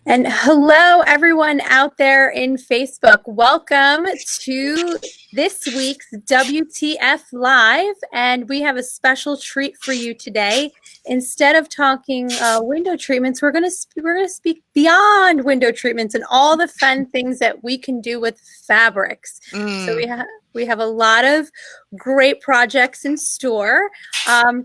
And hello, everyone out there in Facebook. Welcome to this week's WTF Live. And we have a special treat for you today. Instead of talking window treatments, we're gonna speak beyond window treatments and all the fun things that we can do with fabrics. So we have a lot of great projects in store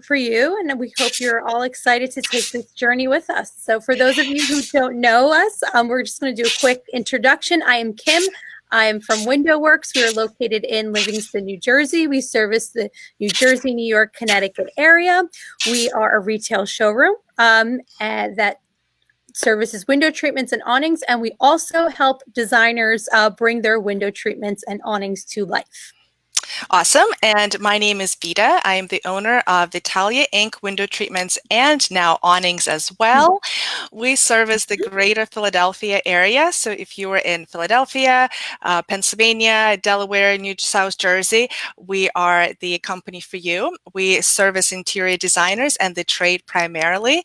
for you, and we hope you're all excited to take this journey with us. So for those of you who don't know us, we're just going to do a quick introduction. I am Kim. I am from Window Works. We are located in Livingston, New Jersey. We service the New Jersey, New York, Connecticut area. We are a retail showroom and that services window treatments and awnings, and we also help designers bring their window treatments and awnings to life. Awesome. And my name is Vita. I am the owner of Vitalia Inc. Window Treatments and now awnings as well. We service the greater Philadelphia area. So if you are in Philadelphia, Pennsylvania, Delaware, New South Jersey, we are the company for you. We service interior designers and the trade primarily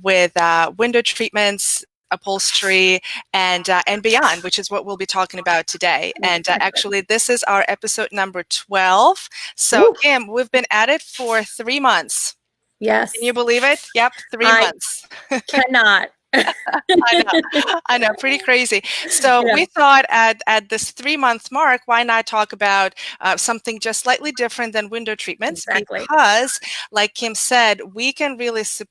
with window treatments, upholstery, and beyond, which is what we'll be talking about today. And actually, this is our episode number 12. So, Kim, we've been at it for 3 months. Yes. Can you believe it? Yep, 3 months. Cannot. I know, pretty crazy. So we thought at this 3-month mark, why not talk about something just slightly different than window treatments? Exactly. Because, like Kim said, we can really support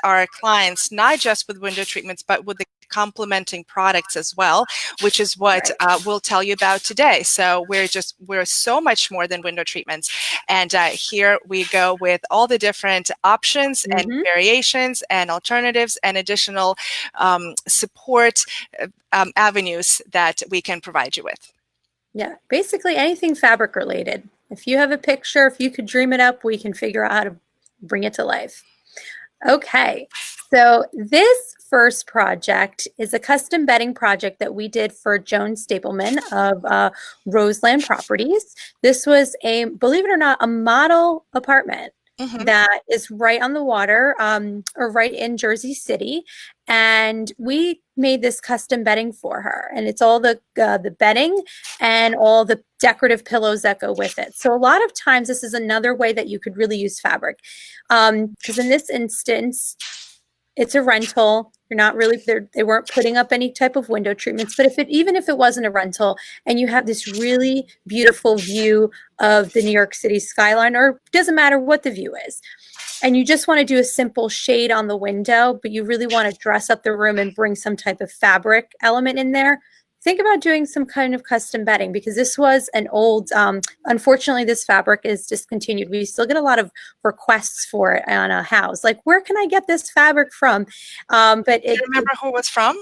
our clients not just with window treatments, but with the complementing products as well, which is what we'll tell you about today. So we're so much more than window treatments. And here we go with all the different options and variations and alternatives and additional support avenues that we can provide you with. Yeah, basically anything fabric related. If you have a picture, if you could dream it up, we can figure out how to bring it to life. Okay, so this first project is a custom bedding project that we did for Joan Stapleman of Roseland Properties. This was a, believe it or not, a model apartment that is right on the water or right in Jersey City. And we made this custom bedding for her, and it's all the bedding and all the decorative pillows that go with it. So a lot of times this is another way that you could really use fabric, because in this instance, it's a rental. You're not really, they weren't putting up any type of window treatments, but even if it wasn't a rental and you have this really beautiful view of the New York City skyline, or it doesn't matter what the view is, and you just want to do a simple shade on the window, but you really want to dress up the room and bring some type of fabric element in there, think about doing some kind of custom bedding, because this was an old, unfortunately, this fabric is discontinued. We still get a lot of requests for it on a house. Like, where can I get this fabric from? But do you remember who it was from?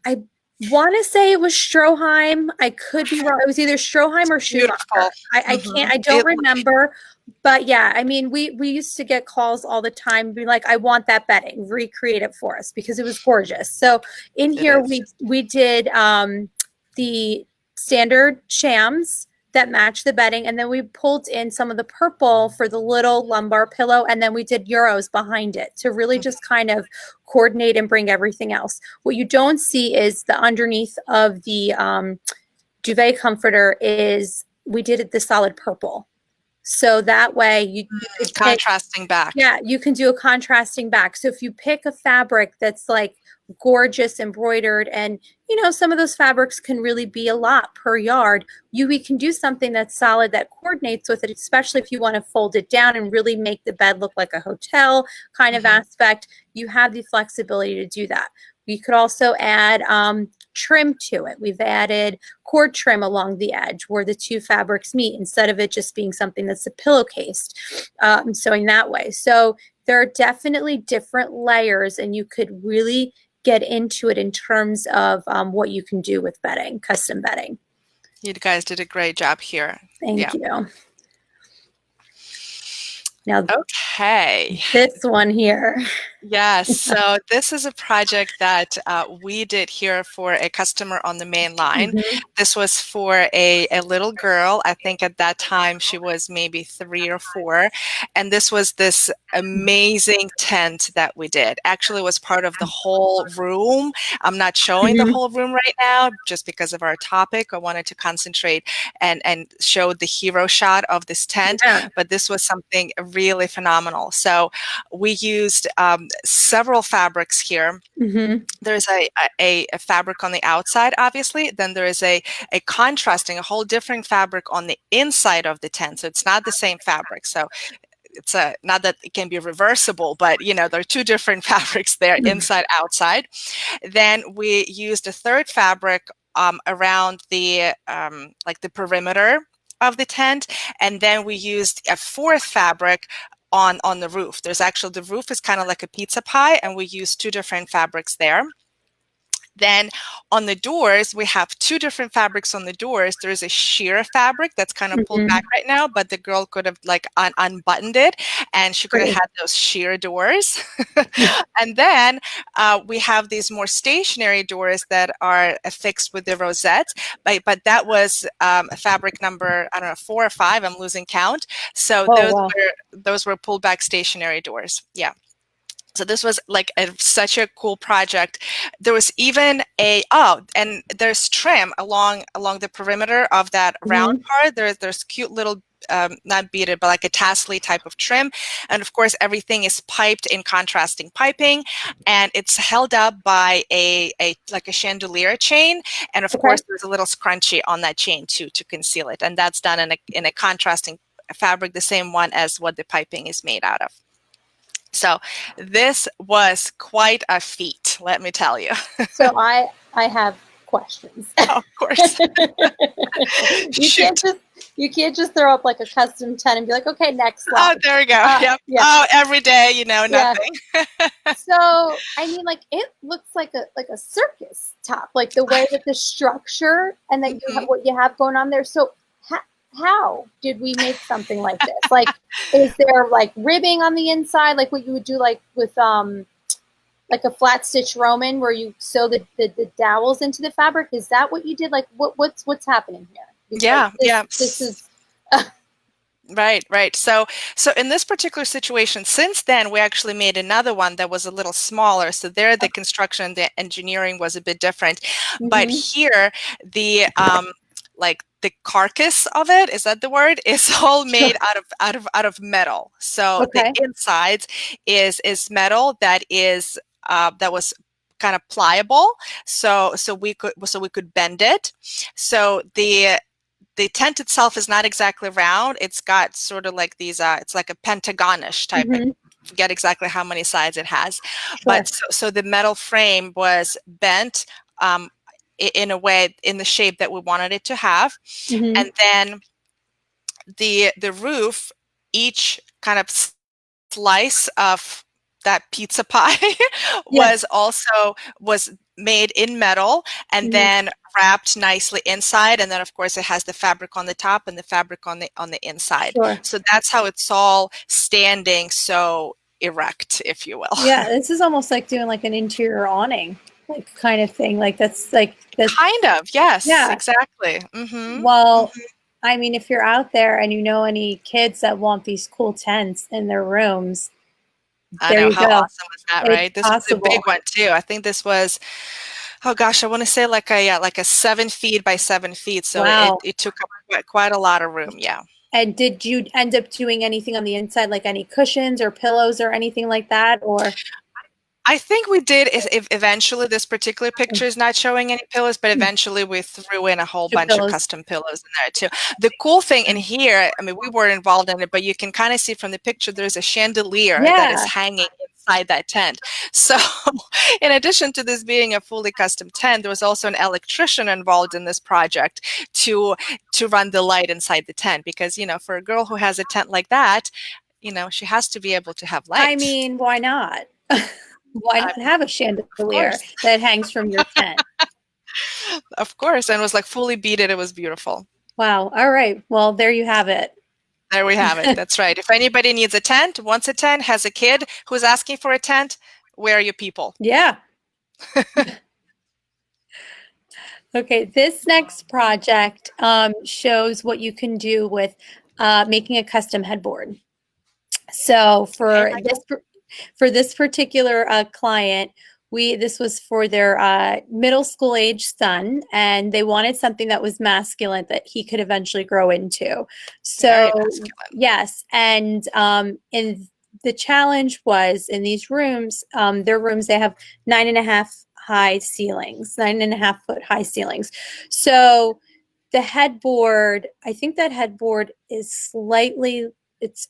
I want to say it was Stroheim. I could be wrong. It was either Stroheim or Schumacher. I don't remember. But yeah, I mean, we used to get calls all the time, be like, I want that bedding, recreate it for us, because it was gorgeous. So in here, we did the standard shams that match the bedding, and then we pulled in some of the purple for the little lumbar pillow, and then we did Euros behind it to really just kind of coordinate and bring everything else. What you don't see is the underneath of the duvet comforter is, we did it the solid purple. So that way you contrasting back. Yeah, you can do a contrasting back. So if you pick a fabric that's like gorgeous embroidered, and you know, some of those fabrics can really be a lot per yard, we can do something that's solid that coordinates with it, especially if you want to fold it down and really make the bed look like a hotel kind of aspect. You have the flexibility to do that. We could also add trim to it. We've added cord trim along the edge where the two fabrics meet, instead of it just being something that's a pillowcased. So in that way. So there are definitely different layers, and you could really get into it in terms of what you can do with bedding, custom bedding. You guys did a great job here. Thank you. Now, Okay. this one here. Yes, so this is a project that we did here for a customer on the main line. Mhm. This was for a little girl. I think at that time she was maybe 3 or 4. And this was this amazing tent that we did. Actually, it was part of the whole room. I'm not showing the Mhm. whole room right now just because of our topic. I wanted to concentrate and show the hero shot of this tent, Yeah. but this was something really phenomenal. So we used several fabrics here. Mhm. There's a fabric on the outside, obviously. Then there is a contrasting, a whole different fabric on the inside of the tent. So it's not the same fabric. So it's not that it can be reversible, but there are two different fabrics there, inside, outside. Then we used a third fabric around the like the perimeter of the tent, and then we used a fourth fabric on the roof. There's actually, the roof is kind of like a pizza pie, and we used two different fabrics there. Then on the doors, we have two different fabrics on the doors. There's a sheer fabric that's kind of pulled back Mhm. right now, but the girl could have like unbuttoned it, and she could have Great. had those sheer doors. And then we have these more stationary doors that are affixed with the rosettes, but that was a fabric number, I don't know, 4 or 5. I'm losing count. So Oh, wow. those were pulled back stationary doors. Yeah. So this was like such a cool project. There was even and there's trim along the perimeter of that round Mhm. part. There's cute little not beaded, but like a tassely type of trim. And of course, everything is piped in contrasting piping, and it's held up by a like a chandelier chain. And of Okay. course, there's a little scrunchie on that chain too to conceal it. And that's done in a contrasting fabric, the same one as what the piping is made out of. So this was quite a feat, let me tell you. So I have questions. Of course. you can't Shoot. just you can't just throw up like a custom tent and be like, okay, next Oh, slide. there we go. Yep. Yeah, Oh, every day, yeah. nothing. So I mean, like it looks like a circus top, like the way that the structure and that you have Mhm. what you have going on there. So how did we make something like this? Like, is there like ribbing on the inside, like what you would do like with like a flat stitch Roman where you sew the dowels into the fabric? Is that what you did? Like what's happening here? Because Yeah, yeah. this is Right, right. So in this particular situation, since then, we actually made another one that was a little smaller. So there, the construction, the engineering was a bit different. But mm-hmm. here, the like the carcass of it, is that the word? Is all Sure. made out of metal. So the Okay. insides is metal that is that was kind of pliable. So we could bend it. So the tent itself is not exactly round. It's got sort of like these, it's like a pentagonish type. I Mm-hmm. forget exactly how many sides it has. Sure. But so the metal frame was bent in a way, in the shape that we wanted it to have. Mm-hmm. And then the roof, each kind of slice of that pizza pie Yeah. was made in metal and Mm-hmm. then wrapped nicely inside, and then of course it has the fabric on the top and the fabric on the inside. Sure. So that's how it's all standing so erect, if you will. Yeah, this is almost like doing like an interior awning, like kind of thing. Like that's Kind of, yes, yeah. exactly. Mm-hmm. Well, I mean, if you're out there and you know any kids that want these cool tents in their rooms, I there know, you how go. awesome was that, It's right? This was a big possible. one too. I think this was, oh gosh, I want to say like a 7 feet by 7 feet. So Wow. it took up quite a lot of room. Yeah. And did you end up doing anything on the inside, like any cushions or pillows or anything like that? Or I think we did. If eventually, this particular picture is not showing any pillows, but eventually we threw in a whole two bunch of pillows? custom pillows in there too. The cool thing in here, I mean, we were involved in it, but you can kind of see from the picture, there's a chandelier that is Yeah. hanging inside that tent. So in addition to this being a fully custom tent, there was also an electrician involved in this project to run the light inside the tent, because for a girl who has a tent like that, she has to be able to have I light. mean, why not? Why not have a Of chandelier course. that hangs from your tent? Of course, and it was like fully beaded. It was beautiful. Wow. All right. Well, there you have it. There we have it. That's right. If anybody needs a tent, wants a tent, has a kid who's asking for a tent, where are your people? Yeah. Okay, this next project shows what you can do with making a custom headboard. So for this particular client, this was for their middle school age son, and they wanted something that was masculine that he could eventually grow into. Very So masculine. yes, and in the challenge was in these rooms, their rooms, they have 9.5 high ceilings, 9.5 foot high ceilings. So the headboard, I think that headboard is slightly, it's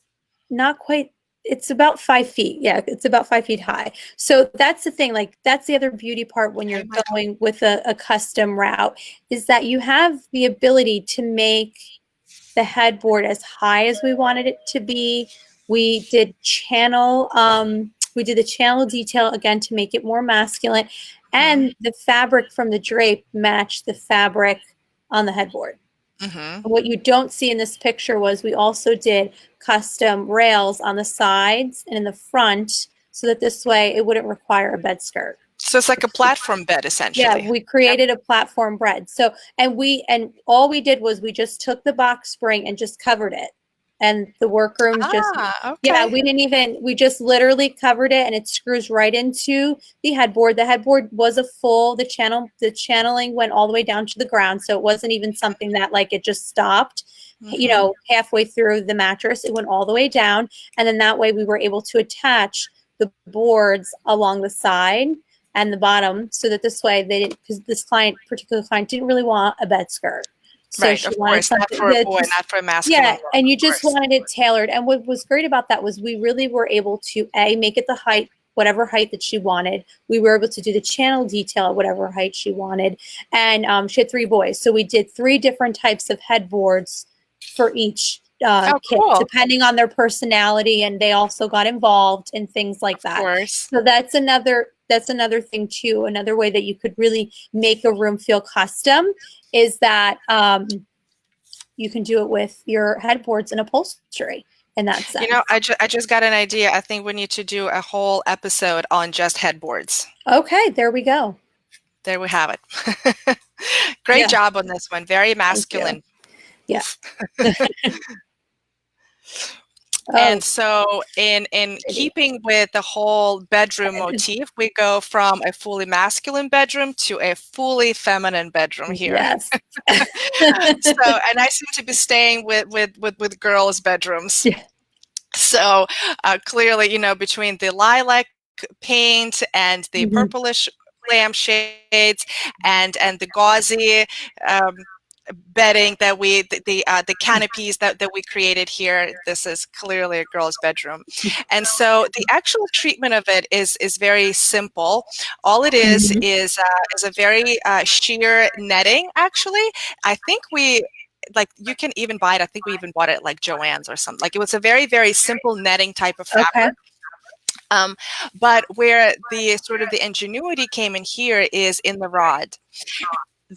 not quite, it's about 5 feet. Yeah, it's about 5 feet high. So that's the thing, like that's the other beauty part when you're going with a custom route, is that you have the ability to make the headboard as high as we wanted it to be. We did the channel detail again to make it more masculine, and the fabric from the drape matched the fabric on the headboard. What you don't see in this picture was we also did custom rails on the sides and in the front, so that this way it wouldn't require a bed skirt. So it's like a platform bed, essentially. Yeah, we created a platform bed. So, and all we did was we just took the box spring and just covered it. And the workrooms okay. we just literally covered it, and it screws right into the headboard. The headboard was the channeling went all the way down to the ground. So it wasn't even something that like it just stopped, halfway through the mattress. It went all the way down. And then that way we were able to attach the boards along the side and the bottom, so that this way they didn't, because this particular client didn't really want a bed skirt. So right, of course, not for a boy, not for a masculine. Yeah, and you just wanted it tailored. And what was great about that was we really were able to make it the height, whatever height that she wanted. We were able to do the channel detail at whatever height she wanted. And she had 3 boys, so we did 3 different types of headboards for each kid, cool, depending on their personality, and they also got involved in things like that. Of course. So that's another thing too. Another way that you could really make a room feel custom is that you can do it with your headboards and upholstery in that sense. You know, I just got an idea. I think we need to do a whole episode on just headboards. Okay, there we go. There we have it. Great job on this one. Very masculine. Yeah. And so in keeping with the whole bedroom motif, we go from a fully masculine bedroom to a fully feminine bedroom here. Yes. And I seem to be staying with girls' bedrooms. Yeah. So clearly, between the lilac paint and the purplish lamp shades and the gauzy bedding that the canopies that we created here, this is clearly a girl's bedroom. And so the actual treatment of it is very simple. All it is a very sheer netting, actually. I think you can even buy it. I think we even bought it at like Joann's or something. Like, it was a very, very simple netting type of fabric. Okay. But where the sort of the ingenuity came in here is in the rod.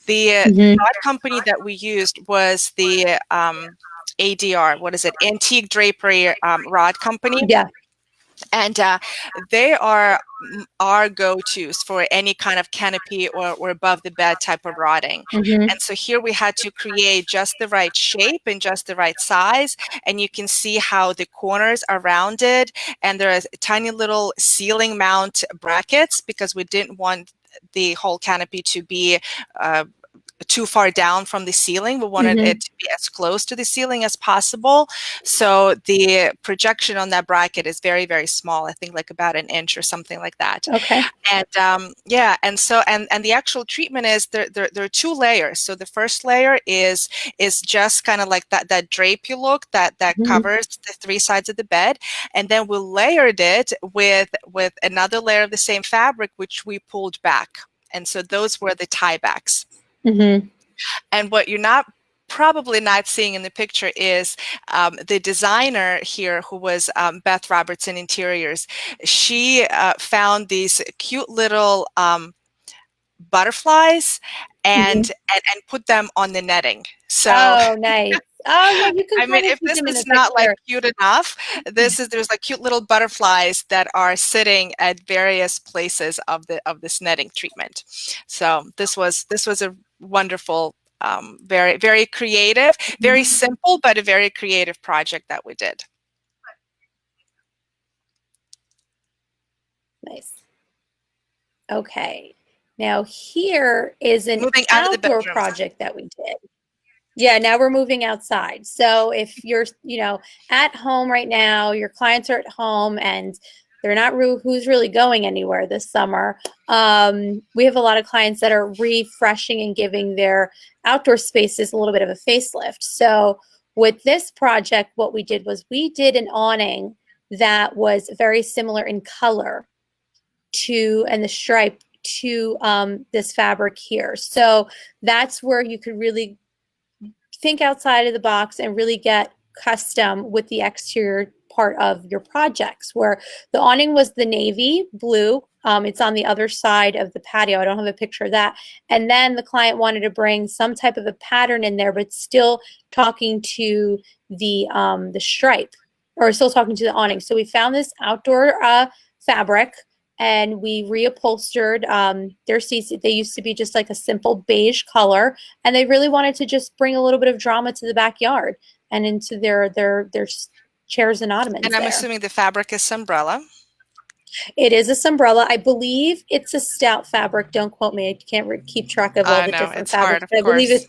The rod company that we used was the ADR, what is it? Antique Drapery Rod Company. Yeah. And they are our go-tos for any kind of canopy or above the bed type of rodding. And so here we had to create just the right shape and just the right size. And you can see how the corners are rounded, and there are tiny little ceiling mount brackets because we didn't want the whole canopy to be too far down from the ceiling. We wanted it to be as close to the ceiling as possible. So the projection on that bracket is very, very small. I think like about an inch or something like that. Okay. And and so and the actual treatment is there are 2 layers. So the first layer is just kind of like that drapey look that covers the 3 sides of the bed, and then we layered it with another layer of the same fabric, which we pulled back. And so those were the tiebacks. And what you're probably not seeing in the picture is the designer here, who was Beth Robertson Interiors. She found these cute little butterflies and put them on the netting. So oh, nice. Oh yeah, you can I mean, kind of if see this them in the is not like picture. cute enough, there's like cute little butterflies that are sitting at various places of this netting treatment. So this was a wonderful, very very creative, very Mhm. simple, but a very creative project that we did. Nice. Okay. Now here is an Moving out of the outdoor bedroom. project that we did. Yeah, now we're moving outside. So if you're, at home right now, your clients are at home and they're not who's really going anywhere this summer. We have a lot of clients that are refreshing and giving their outdoor spaces a little bit of a facelift. So with this project, what we did was we did an awning that was very similar in color to and the stripe to this fabric here. So that's where you could really think outside of the box and really get custom with the exterior part of your projects. Where the awning was the navy blue. It's on the other side of the patio. I don't have a picture of that. And then the client wanted to bring some type of a pattern in there, but still talking to the stripe, or still talking to the awning. So we found this outdoor fabric and we reupholstered their seats. They used to be just like a simple beige color, and they really wanted to just bring a little bit of drama to the backyard and into their chairs and ottomans And I'm there. assuming the fabric is umbrella. It is a umbrella. I believe it's a stout fabric. Don't quote me. I can't keep track of all the No, different it's hard, fabrics. of But course.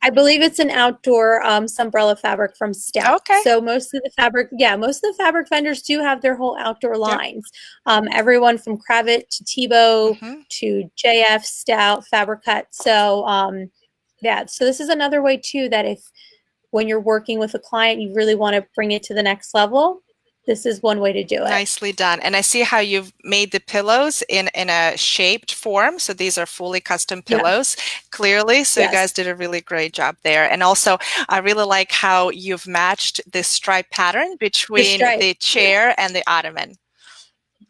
I believe it's an outdoor umbrella fabric from Stout. Okay. So most of the fabric vendors do have their whole outdoor Yep. lines. Everyone from Cravat to Tebow Mm-hmm. to JF, Stout, Fabric Cut. So yeah, so this is another way too that if when you're working with a client, you really want to bring it to the next level, this is one way to do it. Nicely done. And I see how you've made the pillows in a shaped form. So these are fully custom pillows, clearly. So you Yes. guys did a really great job there. And also, I really like how you've matched the stripe pattern between the chair and the ottoman.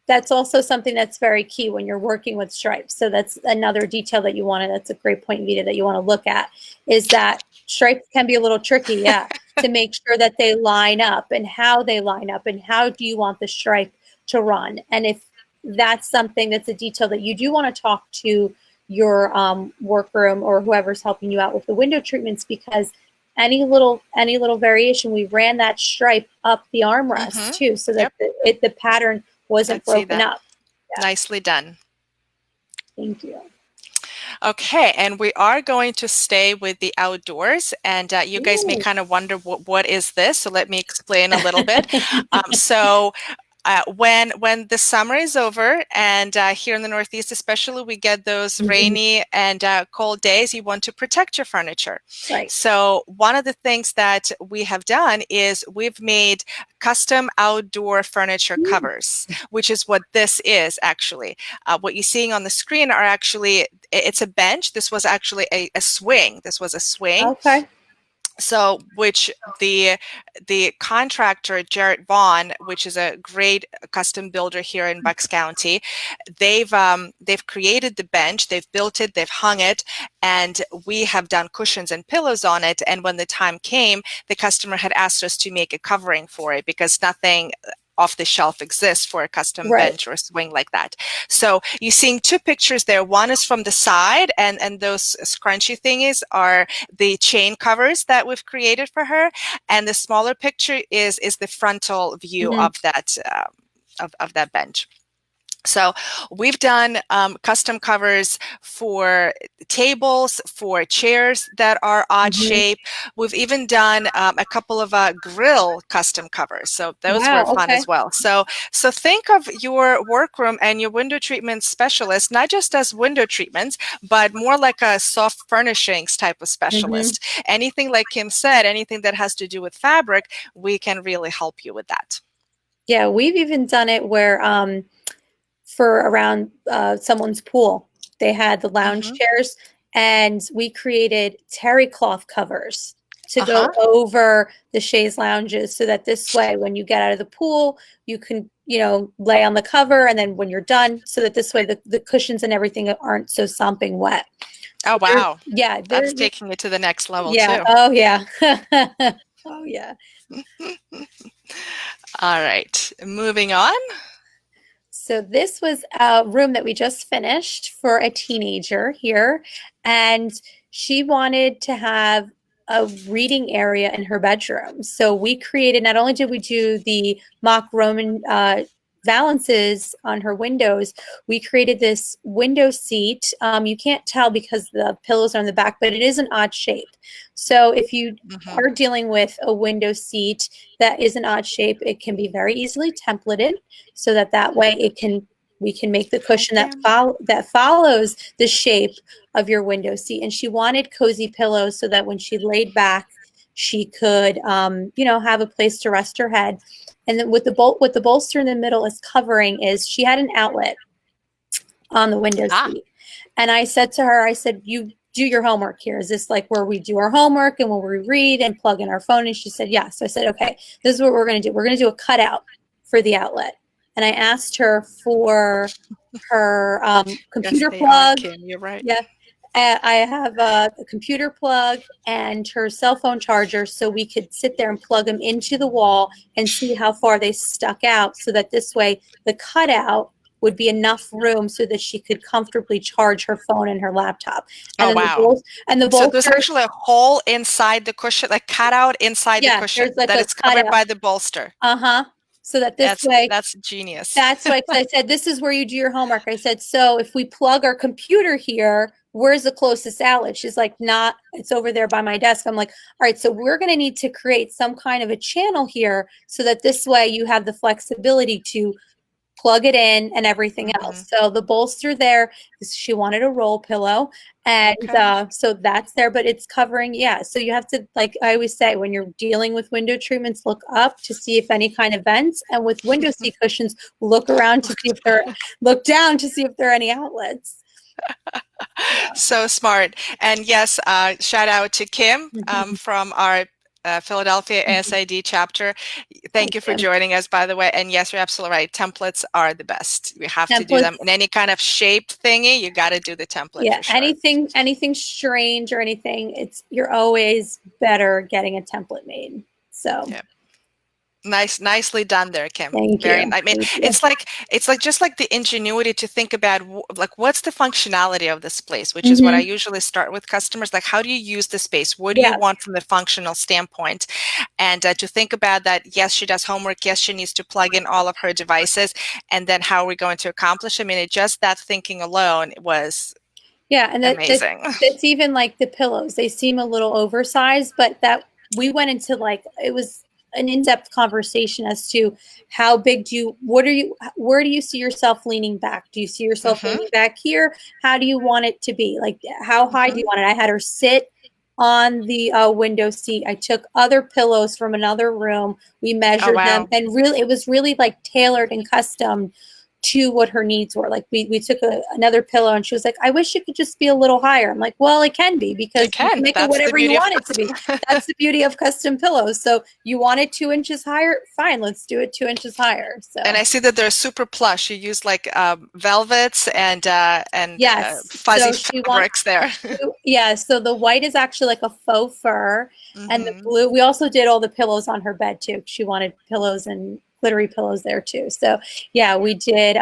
That's also something that's very key when you're working with stripes. So that's another detail that you want to, that's a great point, Vita, that you want to look at, is that stripes can be a little tricky, to make sure that they line up and how they line up and how do you want the stripe to run. And if that's something that's a detail that you do want to talk to your workroom or whoever's helping you out with the window treatments, because any little variation, we ran that stripe up the armrest too, so that the pattern wasn't broken up. Yeah. Nicely done. Thank you. Okay, and we are going to stay with the outdoors, and you guys may kind of wonder what is this, so let me explain a little bit. When the summer is over, and here in the Northeast especially, we get those rainy and cold days, you want to protect your furniture. Right. So one of the things that we have done is we've made custom outdoor furniture covers, which is what this is actually. What you're seeing on the screen are actually, it's a bench. This was actually a swing. This was a swing. Okay. So, which the contractor, Jarrett Vaughn, which is a great custom builder here in Bucks County, they've created the bench, they've built it, they've hung it, and we have done cushions and pillows on it. And when the time came, the customer had asked us to make a covering for it because nothing off the shelf exists for a custom bench or swing like that. So you're seeing two pictures there. One is from the side, and those scrunchy thingies are the chain covers that we've created for her. And the smaller picture is the frontal view of that of that bench. So we've done custom covers for tables, for chairs that are odd shape. We've even done a couple of grill custom covers. So those were fun as well. So think of your workroom and your window treatment specialist, not just as window treatments, but more like a soft furnishings type of specialist. Anything like Kim said, anything that has to do with fabric, we can really help you with that. Yeah, we've even done it where for around someone's pool. They had the lounge chairs, and we created terry cloth covers to go over the chaise lounges, so that this way, when you get out of the pool, you can, lay on the cover, and then when you're done, so that this way the cushions and everything aren't so sopping wet. Oh, There, wow. yeah, That's taking it to the next level yeah, too. oh yeah, oh yeah. All right, moving on. So this was a room that we just finished for a teenager here, and she wanted to have a reading area in her bedroom. So we created, not only did we do the mock Roman valances on her windows, we created this window seat. You can't tell because the pillows are on the back, but it is an odd shape. So if you Hmm. are dealing with a window seat that is an odd shape, it can be very easily templated so that way we can make the Hi, cushion Kim. that follows the shape of your window seat. And she wanted cozy pillows so that when she laid back, she could, have a place to rest her head. And then with the bolster in the middle as covering is she had an outlet on the window Ah, seat. And I said to her, I said, you do your homework here. Is this like where we do our homework and when we read and plug in our phone? And she said, yes. So I said, okay, this is what we're going to do. We're going to do a cutout for the outlet. And I asked her for her yes, computer they are, plug. Kim. You're right. Yeah. I have the computer plug and her cell phone charger so we could sit there and plug them into the wall and see how far they stuck out so that this way the cutout would be enough room so that she could comfortably charge her phone and her laptop. And Oh, then wow. the So there's bolster, actually a hole inside the cushion, like cut out inside the yeah, there's cushion like that a it's covered cutout. by the bolster. Uh-huh. So that this That's way that's genius. That's why 'cause I said, this is where you do your homework. I said, so if we plug our computer here, where's the closest outlet? She's like, not, it's over there by my desk. I'm like, all right, so we're going to need to create some kind of a channel here so that this way you have the flexibility to plug it in and everything Hmm. else. So the bolster there, she wanted a roll pillow. And Okay. so that's there, but it's covering, yeah. So you have to, like I always say, when you're dealing with window treatments, look up to see if any kind of vents. And with window seat cushions, look around to see if look down to see if there are any outlets. Yeah. So smart. And yes, shout out to Kim Mhm. from our Philadelphia Mhm. ASID chapter. Thank Thank you for you. joining us, by the way. And yes, you're absolutely right. Templates are the best. We have to do them in Templates, any kind of shaped thingy. You got to do the template yeah, for sure. anything strange or anything, you're always better getting a template made. So Yeah. Nicely done there, Kim. thank Very, you. I mean, Thank you. it's like just like the ingenuity to think about like what's the functionality of this place, which is what I Hmm. usually start with customers. Like, how do you use the space? What do you Yes. want from the functional standpoint? And to think about that, yes, she does homework. Yes, she needs to plug in all of her devices, and then how are we going to accomplish? I mean, just that thinking alone was Yeah, and amazing. that's even like the pillows. They seem a little oversized, but that we went into like it was an in-depth conversation as to how big where do you see yourself leaning back? Do you see yourself Hmm. leaning back here? How do you want it to be? Like how high do Hmm. you want it? I had her sit on the window seat. I took other pillows from another room. We Oh, measured them, wow. and really, it was really like tailored and custom to what her needs were. Like we took another pillow and she was like, I wish it could just be a little higher. I'm like, well, it can be It because you can can. make it That's the whatever you beauty of want it to be. custom. That's the beauty of custom pillows. So you want it 2 inches higher? Fine, let's do it 2 inches higher. And So I see that they're super plush. You use like velvets and yes. fuzzy So she wants fabrics there. yeah, so the white is actually like a faux fur, and the Hmm. blue, we also did all the pillows on her bed too. She wanted pillows and glittery pillows there too. So yeah, we did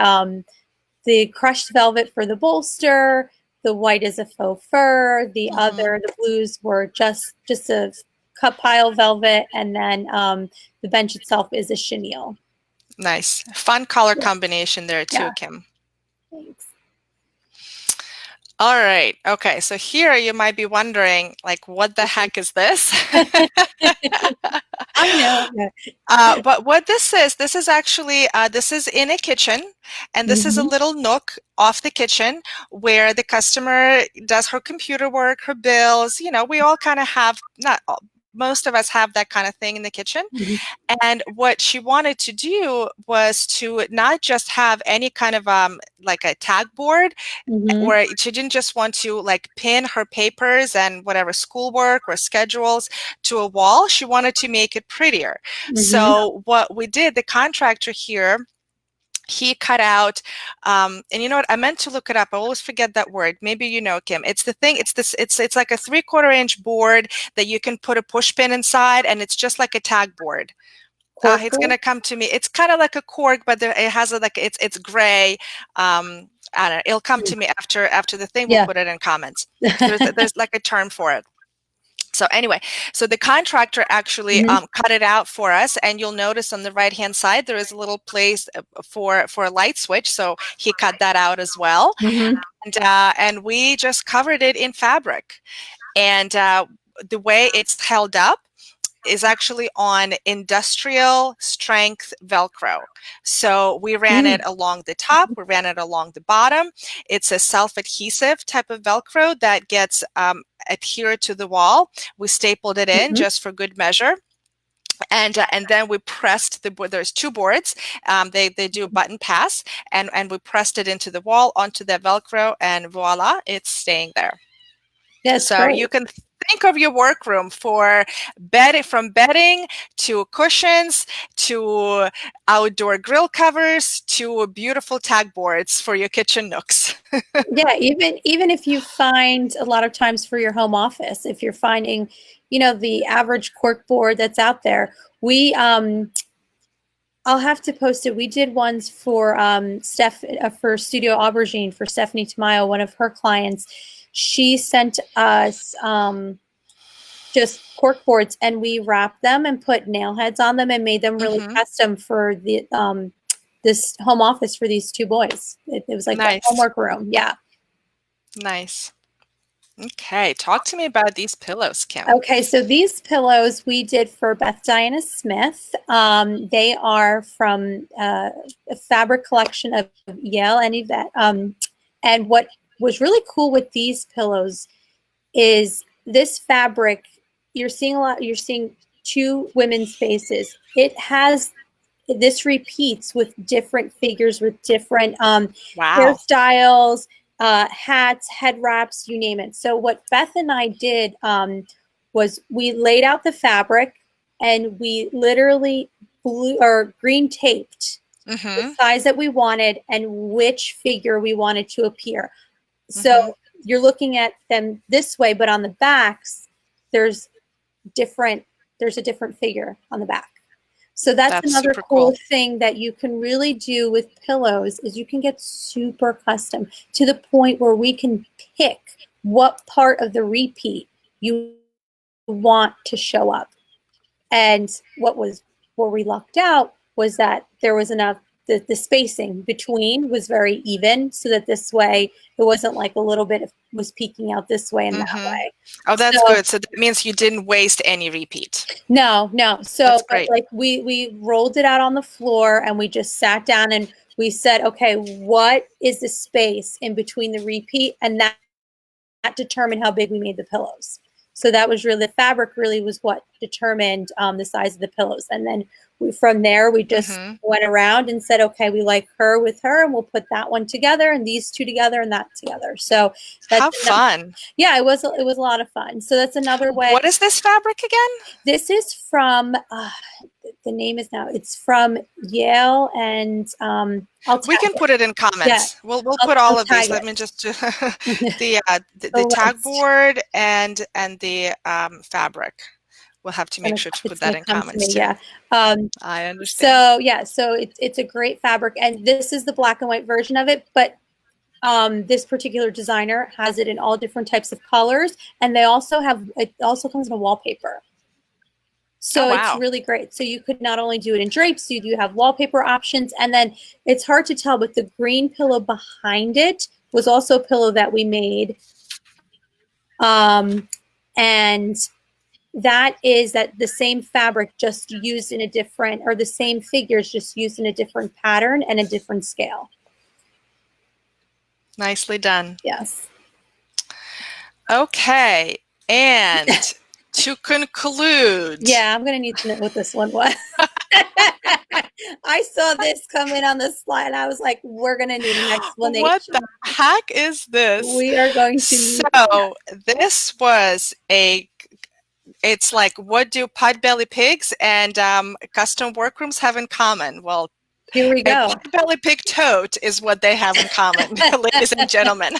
the crushed velvet for the bolster. The white is a faux fur. Hmm. The blues were just a cut pile velvet, and then the bench itself is a chenille. Nice. Fun color Yeah, combination there too, yeah. Kim. Thanks. All right. Okay. So here you might be wondering, like, what the heck is this? I know. Yeah. But what this is actually, this is in a kitchen, and this is a Mhm. little nook off the kitchen where the customer does her computer work, her bills. You know, we all kind of have, not all, most of us have that kind of thing in the kitchen. Mhm. And what she wanted to do was to not just have any kind of like a tag board, Mhm. where she didn't just want to like pin her papers and whatever schoolwork or schedules to a wall. She wanted to make it prettier. Mhm. So what we did, the contractor here he cut out, and you know what? I meant to look it up. I always forget that word. Maybe you know, Kim. It's the thing. It's this. It's like a 3/4 inch board that you can put a push pin inside, and it's just like a tag board. Cork It's board? gonna come to me. It's kind of like a cork, but it has like it's gray. I don't know. It'll come to me after the thing. We'll Yeah. put it in comments. There's like a term for it. So anyway, so the contractor actually Mhm. cut it out for us, and you'll notice on the right hand side there is a little place for a light switch. So he cut that out as well, Mhm. and we just covered it in fabric. And the way it's held up is actually on industrial strength Velcro. So we ran it Mm. along the top, we ran it along the bottom. It's a self-adhesive type of Velcro that gets adhered to the wall. We stapled it in Mhm. just for good measure. And then we pressed the board. There's two boards. They do a button pass, and we pressed it into the wall onto the Velcro, and voila, it's staying there. That's So you great. can think of your workroom for bedding, from bedding to cushions to outdoor grill covers to beautiful tag boards for your kitchen nooks. Yeah, even if you find a lot of times for your home office, if you're finding, the average cork board that's out there, we I'll have to post it. We did ones for for Studio Aubergine for Stephanie Tamayo, one of her clients. She sent us just cork boards, and we wrapped them and put nail heads on them and made them really Mm-hmm. custom for the this home office for these two boys. It was like the Nice. homework room. Yeah. Nice. Okay. Talk to me about these pillows, Kim. Okay, so these pillows we did for Beth Diana Smith. They are from a fabric collection of Yale and Yvette. And what was really cool with these pillows is this fabric. You're seeing a lot. You're seeing two women's faces. This repeats with different figures with different Wow. hairstyles, hats, head wraps, you name it. So what Beth and I did was we laid out the fabric and we literally blue or green taped the Mm-hmm. size that we wanted and which figure we wanted to appear. Mm-hmm. So you're looking at them this way, but on the backs, there's there's a different figure on the back. So that's That's another super cool cool. thing that you can really do with pillows is you can get super custom to the point where we can pick what part of the repeat you want to show up. And where we lucked out was that there was enough the spacing between was very even so that this way it wasn't like a little bit was peeking out this way and that Mm-hmm. way. Oh, that's So good. So that means you didn't waste any repeat. no. That's So, but great. like we rolled it out on the floor and we just sat down and we said, okay, what is the space in between the repeat? And that determined how big we made the pillows. So that was really the fabric really was what determined the size of the pillows. And then from there we just Mm-hmm. went around and said, okay, we like her with her, and we'll put that one together and these two together and that together. So that's How fun. yeah, it was a lot of fun. So that's another way. What is this fabric again? This is from the name is now. It's from Yale, and I'll We tag can it. put it in Yeah, comments. We'll put I'll all of these. tag Let me it. just do the The tag list. board and the fabric. We'll have to make sure to put It's that gonna in come to comments me. too. Yeah. I understand. So yeah, so it's a great fabric, and this is the black and white version of it, but this particular designer has it in all different types of colors, and it also comes in a wallpaper. Oh, So it's wow. really great. So you could not only do it in drapes, you do have wallpaper options, and then it's hard to tell, but the green pillow behind it was also a pillow that we made, and that is that the same fabric just used in a different, or the same figures just used in a different pattern and a different scale. Nicely done. Yes. Okay. And to conclude. Yeah, I'm gonna need to know what this one was. I saw this come in on the slide and I was like, we're gonna need an explanation. What the heck is this? We are going to need So this was it's like, what do potbelly pigs and custom workrooms have in common? Well, Here we A go. potbelly pig tote is what they have in common, ladies and gentlemen.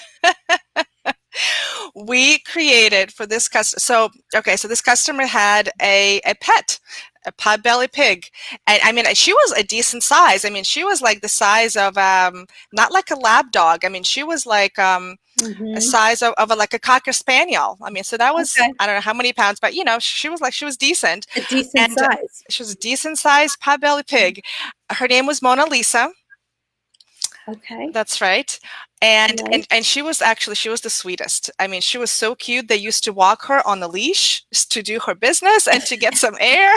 We created for this customer. So this customer had a pet, a potbelly pig, and I mean she was a decent size. I mean she was like the size of not like a lap dog. I mean she was like a size of like a cocker spaniel. I mean so that was Okay. I don't know how many pounds, but you know she was decent. A decent And size. she was a decent sized potbelly pig. Her name was Mona Lisa. Okay. That's right. And, Nice. and she was the sweetest. I mean, she was so cute. They used to walk her on the leash to do her business and to get some air.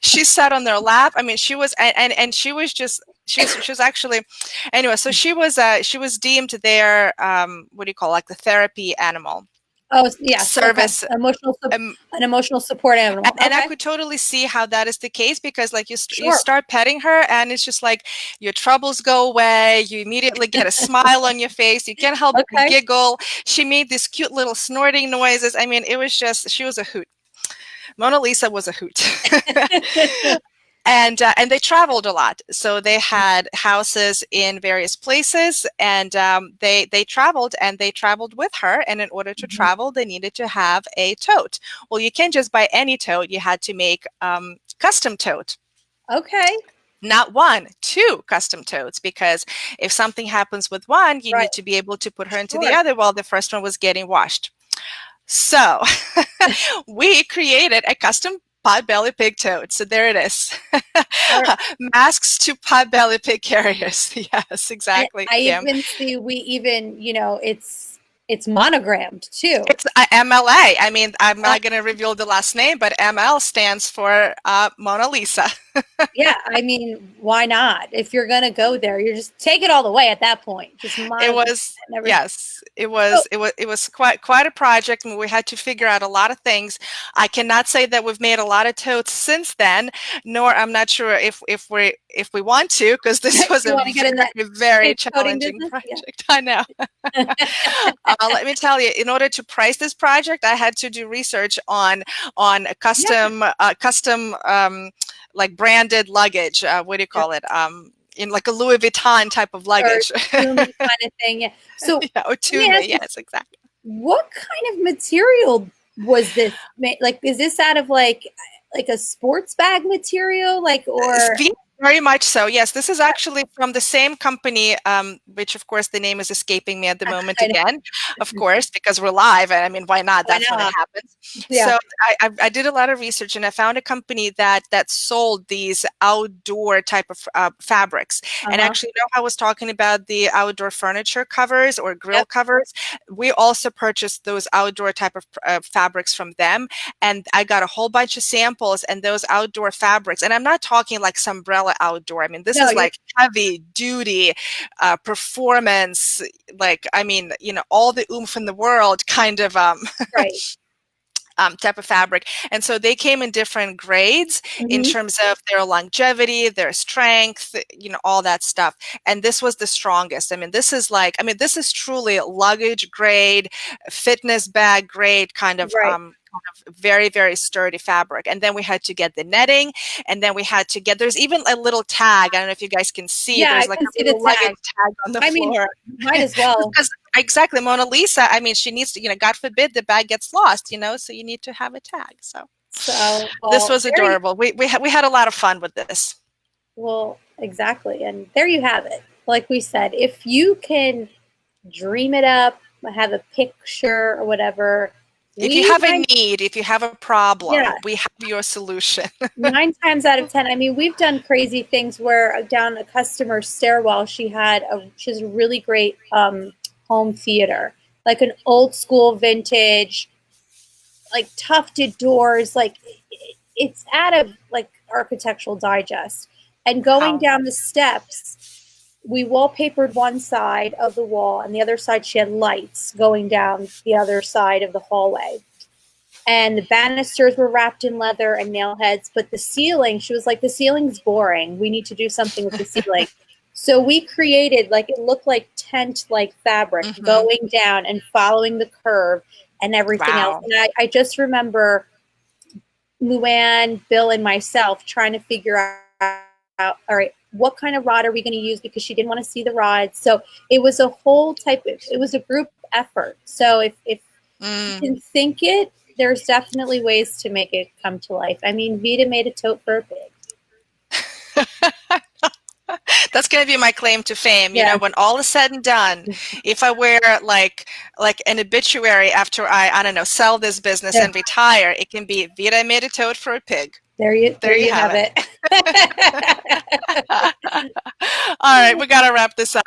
She sat on their lap. I mean, she was and she was just she was actually anyway. So she was deemed their what do you call it, like the therapy animal Oh, yes. service. Okay. An emotional support animal. And I Okay. could totally see how that is the case because like you Sure. start petting her and it's just like your troubles go away. You immediately get a smile on your face. You can't help but Okay. giggle. She made these cute little snorting noises. I mean, it was just, she was a hoot. Mona Lisa was a hoot. And they traveled a lot, so they had houses in various places, and they traveled with her. And in order to travel, they needed to have a tote. Well, you can't just buy any tote; you had to make custom tote. Okay. Not one, two custom totes, because if something happens with one, you need to be able to put her into the other while the first one was getting washed. So we created a custom potbelly pig tote. So there it is. Masks to potbelly pig carriers. Yes, exactly. I even see it's monogrammed too. It's MLA. I mean, I'm not going to reveal the last name, but ML stands for Mona Lisa. Yeah, I mean, why not? If you're going to go there, you just take it all the way at that point. It was quite a project, and we had to figure out a lot of things. I cannot say that we've made a lot of totes since then, nor I'm not sure if we want to, because this was a very challenging project. Yeah. I know. Let me tell you, in order to price this project, I had to do research on a custom like branded luggage. What do you call it? In like a Louis Vuitton type of luggage. Or Tumi kind of thing. Yeah. So or Tumi, yes, exactly. What kind of material was this? Like, is this out of like a sports bag material? Like, or very much so. Yes, this is actually from the same company, which of course the name is escaping me at the moment again, of course, because we're live. And I mean, why not? That's when it happens. Yeah. So I did a lot of research, and I found a company that sold these outdoor type of fabrics. And actually, I was talking about the outdoor furniture covers or grill covers. We also purchased those outdoor type of fabrics from them. And I got a whole bunch of samples, and those outdoor fabrics, and I'm not talking like Sombrella outdoor. I mean, this is like heavy duty performance, like, I mean, all the oomph in the world kind of type of fabric. And so they came in different grades in terms of their longevity, their strength, all that stuff. And this was the strongest. I mean, this is truly luggage grade, fitness bag grade kind of very, very sturdy fabric. And then we had to get the netting, and then we had to get, there's even a little tag. I don't know if you guys can see. Yeah, there's like a little luggage tag on the floor. Mean, might as well. Exactly. Mona Lisa, I mean, she needs to, God forbid the bag gets lost, so you need to have a tag. So this was adorable. We had a lot of fun with this. Well, exactly. And there you have it. Like we said, if you can dream it up, have a picture or whatever. If you have a need, if you have a problem, we have your solution. 9 times out of 10. I mean, we've done crazy things where down a customer's stairwell, she has a really great home theater, like an old school vintage, like tufted doors, like it's out of like Architectural Digest. And going down the steps, we wallpapered one side of the wall, and the other side she had lights going down the other side of the hallway. And the banisters were wrapped in leather and nail heads, but the ceiling, she was like, the ceiling's boring. We need to do something with the ceiling. So we created, like, it looked like tent-like fabric going down and following the curve and everything else. And I just remember Luann, Bill, and myself trying to figure out, all right, what kind of rod are we going to use, because she didn't want to see the rods. So it was a whole it was a group effort. So if you can think it, there's definitely ways to make it come to life. I mean, Vita made a tote for a pig. That's going to be my claim to fame. Yeah. You know, when all is said and done, if I wear like an obituary after I don't know, sell this business and retire, it can be Vita made a tote for a pig. There you have it. All right, we got to wrap this up.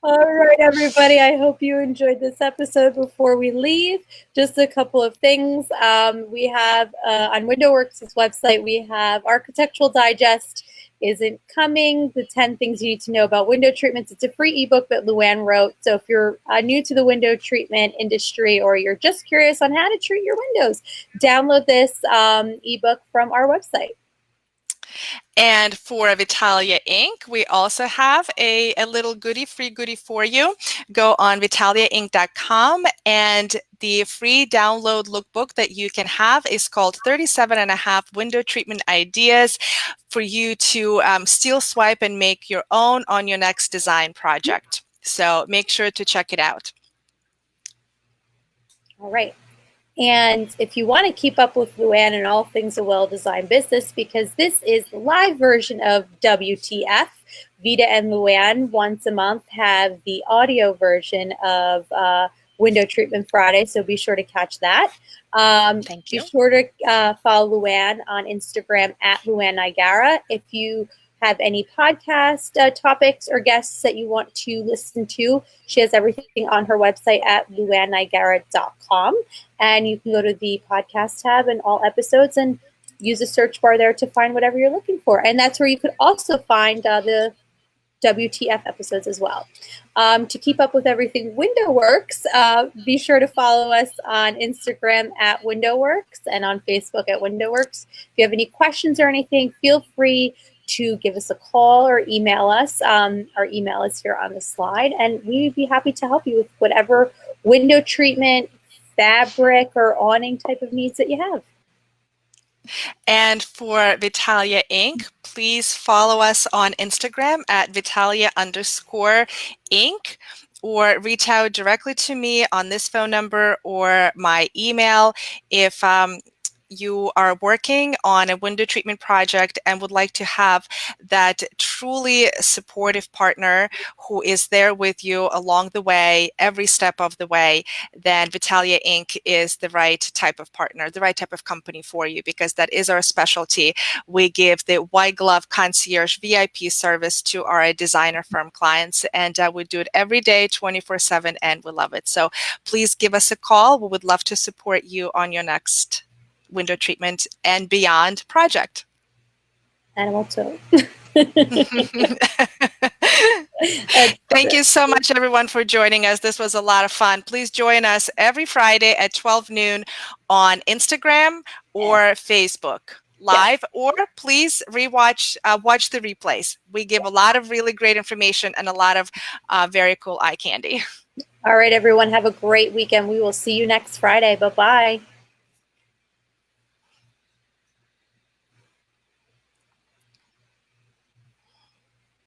All right, everybody. I hope you enjoyed this episode. Before we leave, just a couple of things. We have on WindowWorks' website, we have Architectural Digest isn't coming. The 10 things you need to know about window treatments. It's a free ebook that Luann wrote. So if you're new to the window treatment industry, or you're just curious on how to treat your windows, download this ebook from our website. And for Vitalia Inc., we also have a little free goodie for you. Go on vitaliainc.com, and the free download lookbook that you can have is called 37.5 Window Treatment Ideas for you to steal, swipe, and make your own on your next design project. So make sure to check it out. All right. And if you want to keep up with Luann and all things a well-designed business, because this is the live version of WTF, Vita and Luann once a month have the audio version of Window Treatment Friday, so be sure to catch that. Thank you. Be sure to follow Luann on Instagram at Luann Nigara. If you have any podcast topics or guests that you want to listen to, she has everything on her website at luannigara.com. And you can go to the podcast tab and all episodes and use a search bar there to find whatever you're looking for. And that's where you could also find the WTF episodes as well. To keep up with everything WindowWorks, be sure to follow us on Instagram at WindowWorks and on Facebook at WindowWorks. If you have any questions or anything, feel free to give us a call or email us. Our email is here on the slide, and we'd be happy to help you with whatever window treatment, fabric, or awning type of needs that you have. And for Vitalia Inc., please follow us on Instagram at Vitalia_Inc., or reach out directly to me on this phone number or my email if you are working on a window treatment project and would like to have that truly supportive partner who is there with you along the way, every step of the way, then Vitalia Inc. is the right type of partner, the right type of company for you, because that is our specialty. We give the white glove concierge VIP service to our designer firm clients, and we do it every day, 24/7, and we love it. So please give us a call. We would love to support you on your next window treatment and beyond project. Animal tote. Thank you so much, everyone, for joining us. This was a lot of fun. Please join us every Friday at 12 noon on Instagram or Facebook live, or please watch the replays. We give a lot of really great information and a lot of very cool eye candy. All right, everyone, have a great weekend. We will see you next Friday. Bye-bye.